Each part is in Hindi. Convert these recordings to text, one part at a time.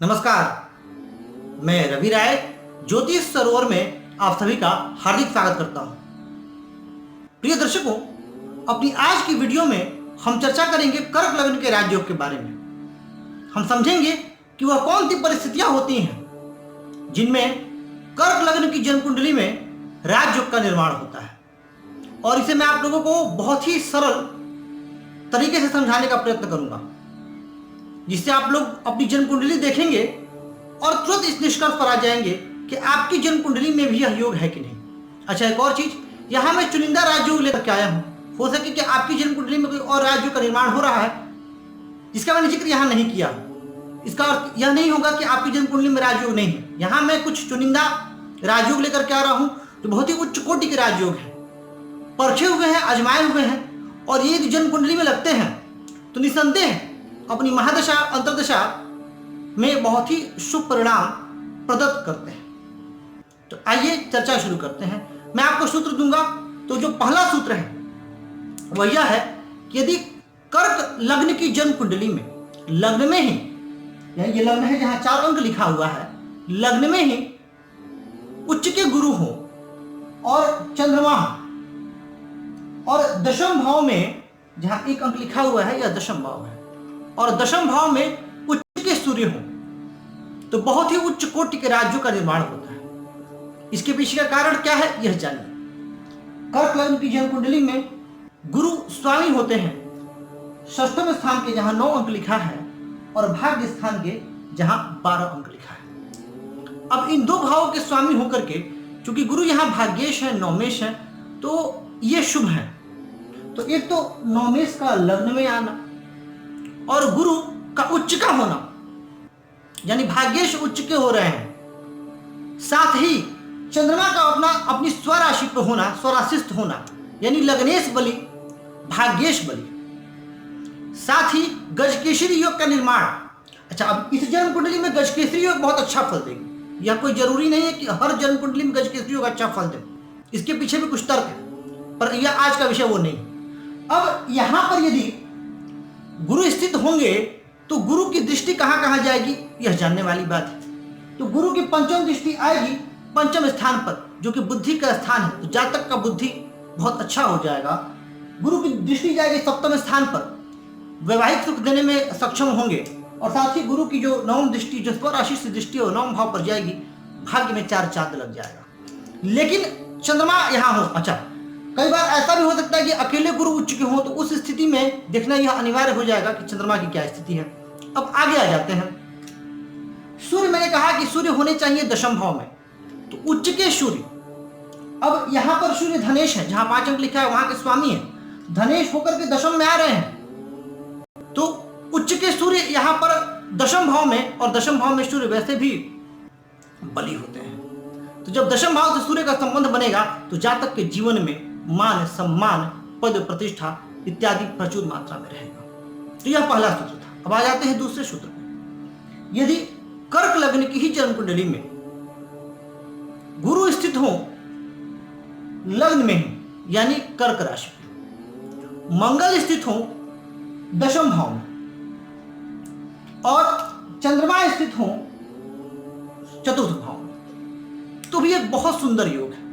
नमस्कार, मैं रवि राय ज्योतिष सरोवर में आप सभी का हार्दिक स्वागत करता हूं। प्रिय दर्शकों, अपनी आज की वीडियो में हम चर्चा करेंगे कर्क लग्न के राजयोग के बारे में। हम समझेंगे कि वह कौन सी परिस्थितियां होती हैं जिनमें कर्क लग्न की जन्म कुंडली में राजयोग का निर्माण होता है, और इसे मैं आप लोगों को बहुत ही सरल तरीके से समझाने का प्रयत्न करूंगा, जिससे आप लोग अपनी जन्म कुंडली देखेंगे और तुरंत इस निष्कर्ष पर आ जाएंगे कि आपकी जन्म कुंडली में भी यह योग है कि नहीं। अच्छा, एक और चीज, यहां मैं चुनिंदा राजयोग लेकर के आया हूं। हो सके कि आपकी जन्म कुंडली में कोई और राजयोग का निर्माण हो रहा है जिसका मैंने जिक्र यहां नहीं किया। इसका अर्थ यह नहीं होगा कि आपकी जन्म कुंडली में राजयोग नहीं है। यहां मैं कुछ चुनिंदा राजयोग लेकर के आ रहा हूं जो बहुत ही उच्च कोटि के राजयोग है, परखे हुए हैं, आजमाए हुए हैं, और ये यदि जन्म कुंडली में लगते हैं तो निसंदेह अपनी महादशा अंतर्दशा में बहुत ही शुभ परिणाम प्रदत्त करते हैं। तो आइए चर्चा शुरू करते हैं। मैं आपको सूत्र दूंगा। तो जो पहला सूत्र है वह यह है कि यदि कर्क लग्न की जन्म कुंडली में लग्न में ही, यानी ये लग्न है जहां 4 अंक लिखा हुआ है, लग्न में ही उच्च के गुरु हो और चंद्रमा और दशम भाव में, जहां 1 अंक लिखा हुआ है यह दशम भाव है, और दशम भाव में उच्च के सूर्य हो, तो बहुत ही उच्च कोटि के राज्यों का निर्माण होता है। इसके पीछे का कारण क्या है यह जानिए। कर्क लग्न की जन्म कुंडली में गुरु स्वामी होते हैं षष्ठम स्थान के, जहां 9 अंक लिखा है, और भाग्य स्थान के जहां 12 अंक लिखा है। अब इन 2 भावों के स्वामी होकर के, चूंकि गुरु यहां भाग्येश है, नौमेश है, तो ये शुभ है। तो एक तो नौमेश का लग्न में आना और गुरु का उच्च का होना, यानी भाग्येश उच्च के हो रहे हैं, साथ ही चंद्रमा का अपनी स्वराशि पर होना, स्वराशिस्थ होना, यानी लग्नेश बलि भाग्येश बलि, साथ ही गजकेसरी योग का निर्माण। अच्छा, अब इस जन्म कुंडली में गजकेसरी योग बहुत अच्छा फल देगी। यह कोई जरूरी नहीं है कि हर जन्म कुंडली में गजकेसरी योग अच्छा फल दे, इसके पीछे भी कुछ तर्क है, पर यह आज का विषय वो नहीं। अब यहां पर यदि गुरु स्थित होंगे तो गुरु की दृष्टि कहां कहां जाएगी यह जानने वाली बात है। तो गुरु की पंचम दृष्टि आएगी पंचम स्थान पर, जो कि बुद्धि का स्थान है। तो जातक का बुद्धि बहुत अच्छा हो जाएगा। गुरु की दृष्टि जाएगी सप्तम स्थान पर, वैवाहिक सुख देने में सक्षम होंगे, और साथ ही गुरु की जो नवम दृष्टि, जो स्वराशि से दृष्टि हो, 9 भाव पर जाएगी, भाग्य में 4 चांद लग जाएगा। लेकिन चंद्रमा यहां हो। अच्छा, कई बार ऐसा भी हो सकता है कि अकेले गुरु उच्च के हो, तो उस स्थिति में देखना यह अनिवार्य हो जाएगा कि चंद्रमा की क्या स्थिति है। अब आगे आ जाते हैं। सूर्य, मैंने कहा कि सूर्य होने चाहिए दशम भाव में, तो उच्च के सूर्य। अब यहां पर सूर्य धनेश है, जहां 5 अंक लिखा है वहां के स्वामी है, धनेश होकर के दशम में आ रहे हैं, तो उच्च के सूर्य यहां पर दशम भाव में, और दशम भाव में सूर्य वैसे भी बली होते हैं। तो जब दशम भाव से सूर्य का संबंध बनेगा तो जातक के जीवन में मान, सम्मान, पद, प्रतिष्ठा इत्यादि प्रचुर मात्रा में रहेगा। तो यह पहला सूत्र था। अब आ जाते हैं दूसरे सूत्र में। यदि कर्क लग्न की ही जन्म कुंडली में गुरु स्थित हो लग्न में ही, यानी कर्क राशि में, मंगल स्थित हो दशम भाव में, और चंद्रमा स्थित हो चतुर्थ भाव में, तो भी एक बहुत सुंदर योग है।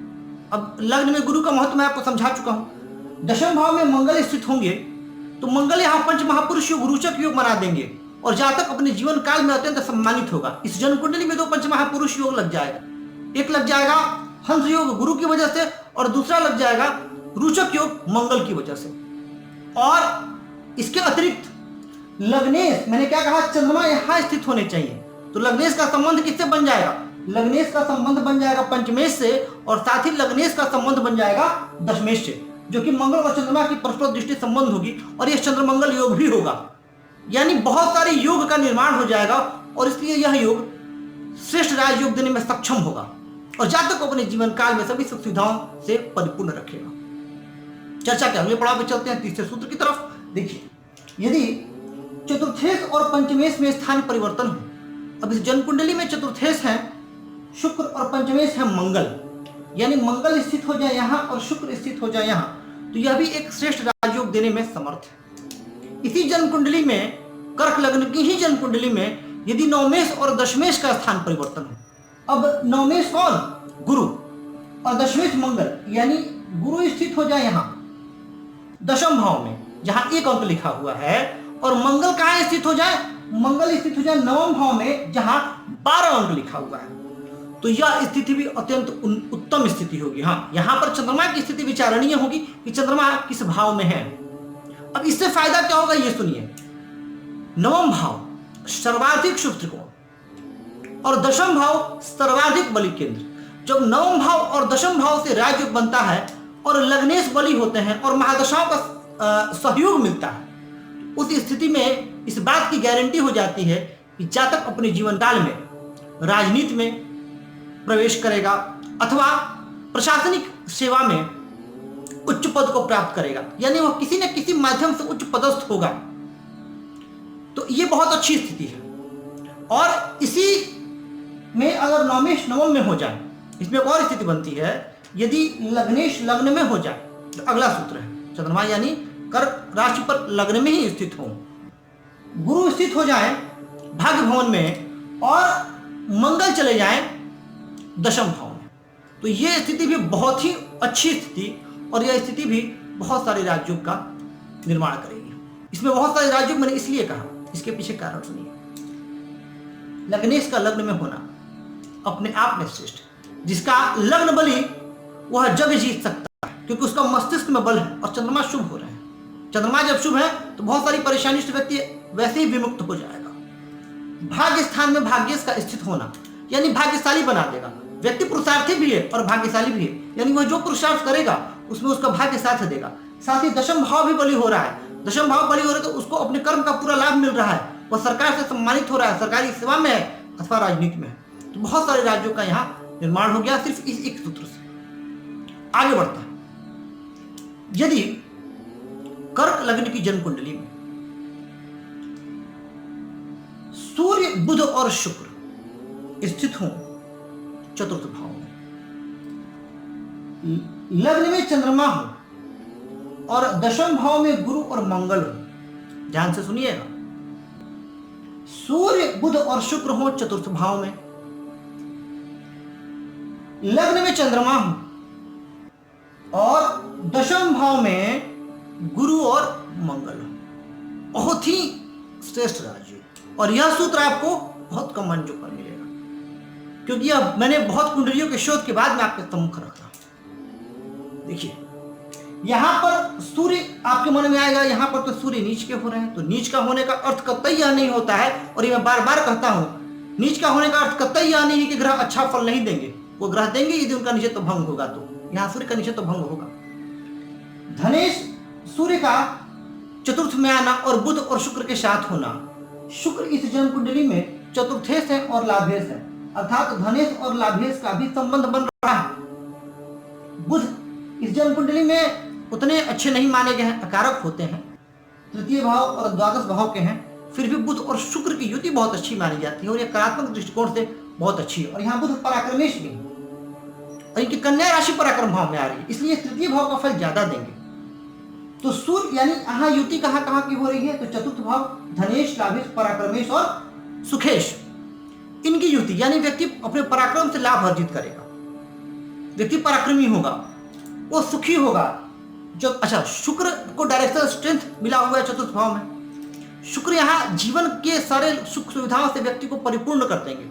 अब लग्न में गुरु का महत्व मैं आपको समझा चुका हूं। दशम भाव में मंगल स्थित होंगे तो मंगल यहां पंच महापुरुष योग, रोचक योग बना देंगे, और जातक अपने जीवन काल में अत्यंत सम्मानित होगा। इस जन्म कुंडली में 2 पंच महापुरुष योग लग जाएगा। एक लग जाएगा हंस योग गुरु की वजह से, और दूसरा लग जाएगा रोचक योग मंगल की वजह से। और इसके अतिरिक्त लग्नेश, मैंने क्या कहा, चंद्रमा यहां स्थित होने चाहिए, तो लग्नेश का संबंध किससे बन जाएगा? लग्नेश का संबंध बन जाएगा पंचमेश से, और साथ ही लग्नेश का संबंध बन जाएगा दशमेश से, जो कि मंगल और चंद्रमा की परस्पर दृष्टि संबंध होगी, और यह चंद्रमंगल योग भी होगा। यानी बहुत सारे योग का निर्माण हो जाएगा, और इसलिए यह योग श्रेष्ठ राजयोग देने में सक्षम होगा, और जातक को अपने जीवन काल में सभी सुख सुविधाओं से परिपूर्ण रखेगा। चर्चा के अगले पड़ाव पे चलते हैं, तीसरे सूत्र की तरफ। देखिए, यदि चतुर्थेश और पंचमेश में स्थान परिवर्तन हो, अब इस जन्म कुंडली में चतुर्थेश है शुक्र और पंचमेश है मंगल, यानी मंगल स्थित हो जाए यहां और शुक्र स्थित हो जाए यहां, तो यह भी एक श्रेष्ठ राजयोग देने में समर्थ है। इसी जन्म कुंडली में, कर्क लग्न की ही जन्म कुंडली में यदि नवमेश और दशमेश का स्थान परिवर्तन हो। अब नवमेश कौन? गुरु, और दशमेश मंगल, यानी गुरु स्थित हो जाए यहाँ दशम भाव में जहां 1 अंक लिखा हुआ है, और मंगल कहाँ स्थित हो जाए? मंगल स्थित हो जाए नवम भाव में जहां 12 अंक लिखा हुआ है। तो यह स्थिति भी अत्यंत उत्तम स्थिति होगी। हाँ, यहां पर चंद्रमा की स्थिति विचारणीय होगी कि चंद्रमा किस भाव में है। अब इससे फायदा क्या होगा ये सुनिए। नवम भाव सर्वाधिक शुभ त्रिकोण और दशम भाव सर्वाधिक बलि केंद्र। जब नवम भाव और दशम भाव से राजयोग बनता है और लग्नेश बलि होते हैं और महादशाओं का सहयोग मिलता है, उस स्थिति में इस बात की गारंटी हो जाती है कि जातक अपने जीवन काल में राजनीति में प्रवेश करेगा अथवा प्रशासनिक सेवा में उच्च पद को प्राप्त करेगा, यानी वह किसी न किसी माध्यम से उच्च पदस्थ होगा। तो ये बहुत अच्छी स्थिति है। और इसी में अगर नवमेश नवम में हो जाए, इसमें एक और स्थिति बनती है, यदि लग्नेश लग्न में हो जाए तो अगला सूत्र है चंद्रमा यानी कर्क राशि पर लग्न में ही स्थित हो, गुरु स्थित हो जाए भाग्य भवन में और मंगल चले जाए दशम भाव में, तो यह स्थिति भी बहुत ही अच्छी स्थिति और यह स्थिति भी बहुत सारे राजयोग का निर्माण करेगी। इसमें बहुत सारे राजयोग मैंने इसलिए कहा, इसके पीछे कारण सुनिए। लग्नेश का लग्न में होना अपने आप में श्रेष्ठ, जिसका लग्न बलि वह जग जीत सकता है क्योंकि उसका मस्तिष्क में बल है और चंद्रमा शुभ हो रहे हैं। चंद्रमा जब शुभ है तो बहुत सारी परेशानी से व्यक्ति वैसे ही विमुक्त हो जाएगा। भाग्य स्थान में भाग्येश का स्थित होना यानी भाग्यशाली बना देगा। व्यक्ति पुरुषार्थी भी है और भाग्यशाली भी है, यानी वह जो पुरुषार्थ करेगा उसमें उसका भाग्य साथ देगा। साथ ही दशम भाव भी बलि हो रहा है, दशम भाव बलि हो रहा है तो उसको अपने कर्म का पूरा लाभ मिल रहा है, वह सरकार से सम्मानित हो रहा है, सरकारी सेवा में है अथवा राजनीति में है। तो बहुत सारे राज्यों का यहाँ निर्माण हो गया सिर्फ इस एक सूत्र से। आगे बढ़ता है, यदि कर्क लग्न की जन्म कुंडली में सूर्य बुध और शुक्र स्थित हों चतुर्थ भाव में, लग्न में चंद्रमा हो और दशम भाव में गुरु और मंगल हो, ध्यान से सुनिएगा, सूर्य बुध और शुक्र हो चतुर्थ भाव में, लग्न में चंद्रमा हो और दशम भाव में गुरु और मंगल हो, बहुत ही श्रेष्ठ राज्य। और यह सूत्र आपको बहुत कम मंचों पर मिलेगा क्योंकि यह मैंने बहुत कुंडलियों के शोध के बाद में आपके सम्मुख रखा। देखिए यहां पर सूर्य आपके मन में आएगा, यहां पर तो सूर्य नीच के हो रहे हैं, तो नीच का होने का अर्थ कतई यह नहीं होता है, और ये मैं बार बार कहता हूं, नीच का होने का अर्थ कतई यह नहीं है कि ग्रह अच्छा फल नहीं देंगे। वो ग्रह देंगे यदि उनका निषेध तो भंग होगा, तो यहां सूर्य का निषेध तो भंग होगा। धनेश सूर्य का चतुर्थ में आना और बुध और शुक्र के साथ होना, शुक्र इस जन्म कुंडली में चतुर्थेश है और लाभेश है, अर्थात धनेश और लाभेश का भी संबंध बन रहा है। बुध इस जन्म कुंडली में उतने अच्छे नहीं माने गए हैं, अकारक होते हैं, तृतीय भाव और द्वादश भाव के हैं, फिर भी बुध और शुक्र की युति बहुत अच्छी मानी जाती है और यह कलात्मक दृष्टिकोण से बहुत अच्छी है। और यहाँ बुध पराक्रमेश भी है और इनकी कन्या राशि पराक्रम भाव में आ रही है, इसलिए तृतीय भाव का फल ज्यादा देंगे। तो सूर्य यानी यहाँ युति कहाँ की हो रही है, तो चतुर्थ भाव धनेश लाभेश पराक्रमेश और सुखेश, इनकी युति यानी व्यक्ति अपने पराक्रम से लाभ अर्जित करेगा, व्यक्ति पराक्रमी होगा, वो सुखी होगा। जो अच्छा शुक्र को डायरेक्शन स्ट्रेंथ मिला हुआ है चतुर्थ भाव में, शुक्र यहाँ जीवन के सारे सुख सुविधाओं से व्यक्ति को परिपूर्ण कर देंगे।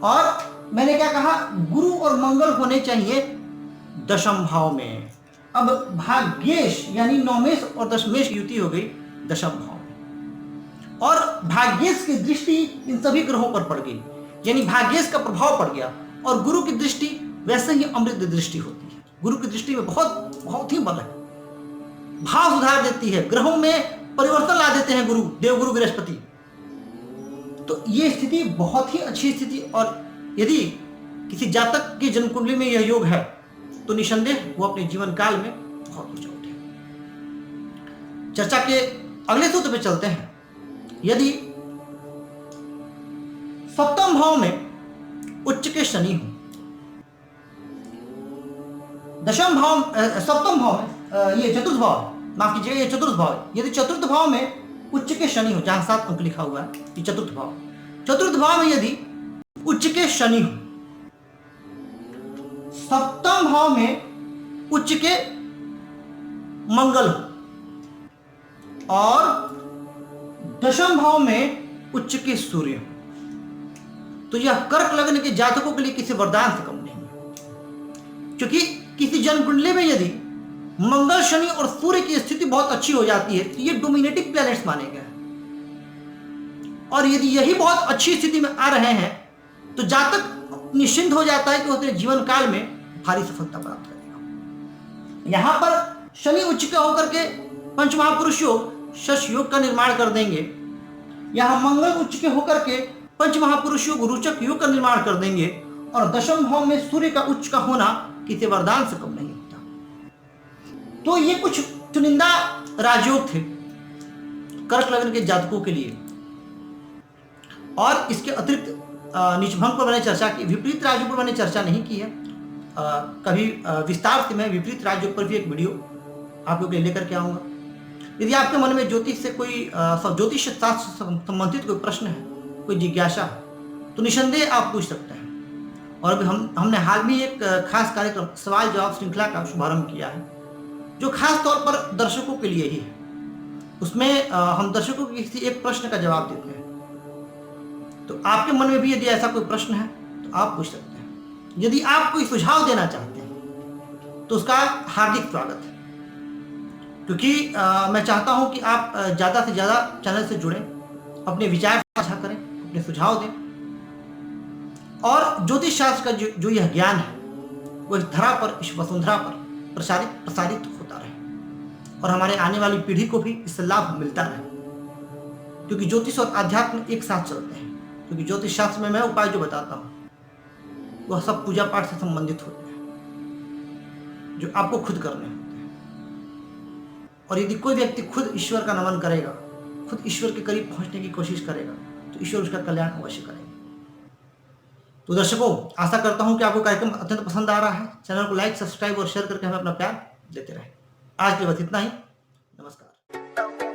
और मैंने क्या कहा, गुरु और मंगल होने चाहिए दशम भाव में। अब भाग्येश यानी नौमेश और दशमेश युति हो गई दशम भाव में, और भाग्येश की दृष्टि इन सभी ग्रहों पर पड़ गई, यानी भाग्येश का प्रभाव पड़ गया। और गुरु की दृष्टि वैसे ही अमृत दृष्टि होती है, गुरु की दृष्टि में बहुत ही बल है, भाव सुधार देती है, ग्रहों में परिवर्तन ला देते हैं गुरु, देवगुरु बृहस्पति। तो ये स्थिति बहुत ही अच्छी स्थिति, और यदि किसी जातक की जन्म कुंडली में यह योग है तो निसंदेह वो अपने जीवन काल में बहुत ऊंचा उठेगा। चर्चा के अगले सूत्र पे चलते हैं। यदि सप्तम भाव में उच्च के शनि हो, दशम भाव सप्तम भाव में ये चतुर्थ भाव, माफ कीजिएगा ये चतुर्थ भाव, यदि चतुर्थ भाव में उच्च के शनि हो, जहां 7 अंक लिखा हुआ है ये चतुर्थ भाव, चतुर्थ भाव में यदि उच्च के शनि हो, सप्तम भाव में उच्च के मंगल हो और दशम भाव में उच्च के सूर्य हो, तो यह कर्क लग्न के जातकों के लिए किसी वरदान से कम नहीं है। क्योंकि किसी जन्म कुंडली में यदि मंगल, शनि और सूर्य की स्थिति बहुत अच्छी हो जाती है तो ये डोमिनेटिंग प्लैनेट्स माने गए हैं, और यदि यही बहुत अच्छी स्थिति में आ रहे हैं तो जातक निश्चिंत हो जाता है कि वो अपने जीवन काल में भारी सफलता प्राप्त करेगा। यहां पर शनि उच्च के होकर के पंच महापुरुष योग, शश योग का निर्माण कर देंगे। यहां मंगल उच्च के होकर के पंच महापुरुष योग, रोचक योग का निर्माण कर देंगे, और दशम भाव में सूर्य का उच्च का होना किसी वरदान से कम नहीं होता। तो ये कुछ चुनिंदा राजयोग थे कर्क लग्न के जातकों के लिए। और इसके अतिरिक्त नीचभंग पर मैंने चर्चा की, विपरीत राजयोग पर मैंने चर्चा नहीं की है। कभी विस्तार से मैं विपरीत राजयोग पर भी एक वीडियो आप लोग के लिए लेकर के आऊँगा। यदि आपके मन में ज्योतिष से कोई ज्योतिष शास्त्र से संबंधित कोई प्रश्न है, कोई जिज्ञासा है, तो निसंदेह आप पूछ सकते हैं। और अभी हमने हाल में एक खास कार्यक्रम सवाल जवाब श्रृंखला का शुभारंभ किया है, जो खास तौर पर दर्शकों के लिए ही है। उसमें हम दर्शकों के किसी एक प्रश्न का जवाब देते हैं। तो आपके मन में भी यदि ऐसा कोई प्रश्न है तो आप पूछ सकते हैं। यदि आप कोई सुझाव देना चाहते हैं तो उसका हार्दिक स्वागत है, क्योंकि मैं चाहता हूं कि आप ज़्यादा से ज़्यादा चैनल से जुड़ें, अपने विचार साझा करें, अपने सुझाव दें, और ज्योतिष शास्त्र का जो यह ज्ञान है वो इस धरा पर, इस वसुंधरा पर प्रसारित होता रहे, और हमारे आने वाली पीढ़ी को भी इससे लाभ मिलता रहे। क्योंकि ज्योतिष और अध्यात्म एक साथ चलते हैं। क्योंकि ज्योतिष शास्त्र में मैं उपाय जो बताता हूँ वह सब पूजा पाठ से संबंधित होते हैं, जो आपको खुद करने होते हैं। और यदि कोई व्यक्ति खुद ईश्वर का नमन करेगा, खुद ईश्वर के करीब पहुंचने की कोशिश करेगा, तो ईश्वर उसका कल्याण अवश्य करेगा। तो दर्शकों, आशा करता हूं कि आपको कार्यक्रम अत्यंत पसंद आ रहा है। चैनल को लाइक, सब्सक्राइब और शेयर करके हमें अपना प्यार देते रहें। आज के बस इतना ही। नमस्कार।